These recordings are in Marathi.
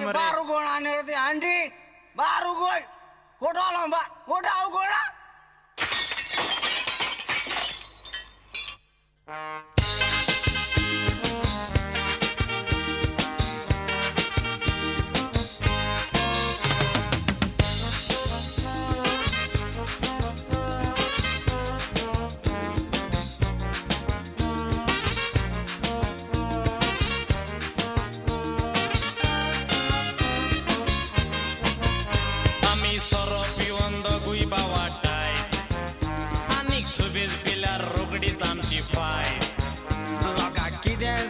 मरे बारू गोळ आणणार ते अंडी बारू गोळ फोटो आला बा फोटो आव गोळा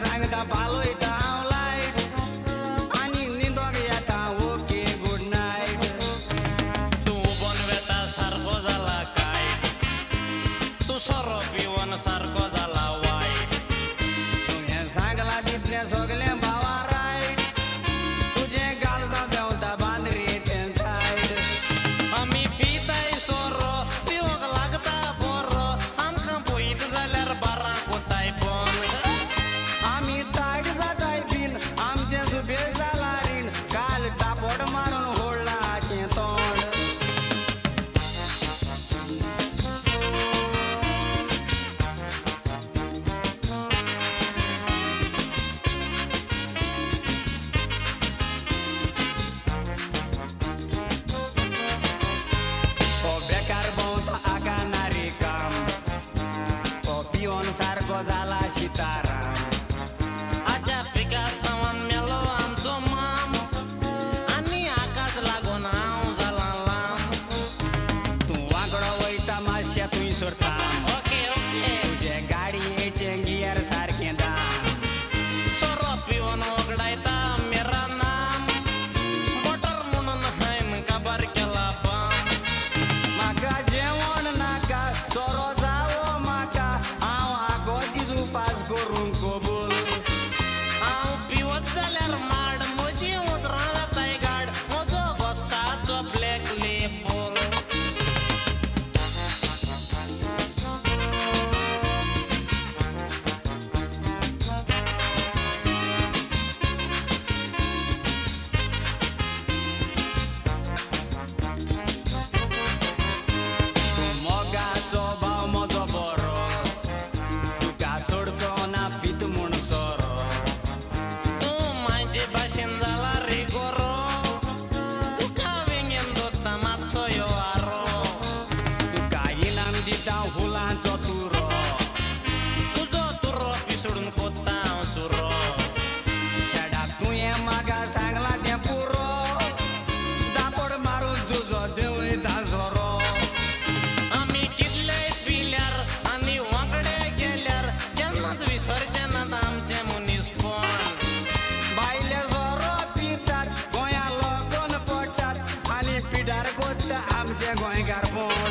सांगता पालो लाईट आणि निंदोग येता ओके गुड नाईट तू बनवेता सारखो झाला काय तू सरो पिवन सारखो झाला वाईट तुम्ही सांगला तिथल्या सोगले भावा राईट तुझे गाल जाऊ देवता बांधरी टाईट आम्ही पिताय सोरो पिवक लागता पोरो आमका पोईत झाल्यार बारा कोताय पण आम्ही ताईट जाताय बिन आमचे सुबे झाला रीण काल टापोड मारून होडला के तोंड बेकार बहुत आगानारी काम पिऊन सारखो झाला सीताराम आजा पिका सामान मेलो आमचो माम आणि आकाश लागून हांव जाला लांब तू वांगडो वयता मातशें तुय सोडता ओके ओके तुजे गाडयेचे गियर सारकें दाम सोरो पिवन वगडायता मेरा नाम बटर म्हणून हायन काबार केला बम म्हाका जेवण नाका सोरो जावो म्हाका हांव आगो दीस उपास करूंक कबूल हांव पिवत जाल्यार माड म्हजी उतरां जाताय गाड म्हजो घोस्ताचो ब्लॅक लेबल तूं मोगाचो भाव म्हजो बरो तुका सोडचो ना पीत म्हूण सोरो तूं म्हाजे भाशेन जाला रे गोरो तुका वेंगेन दोत्ता मातसो यो आरो तुका इनाम दिता फुलांचो तुरो तुजो तुरो पिसडून कोत्ता हांव चुरो शेडाक तुवें म्हाका सांगला तें पुरो दापड मारून तुजो देंवयता सोरो आमी कितलेय पिल्यार आनी वांगडे गेल्यार केन्नाच विसरचेनात आमचें मनीसपण बायले सोरो पितात गोंया लोगोन पडटात आनी पिठार कोत्ता आमचे गोंयकारपण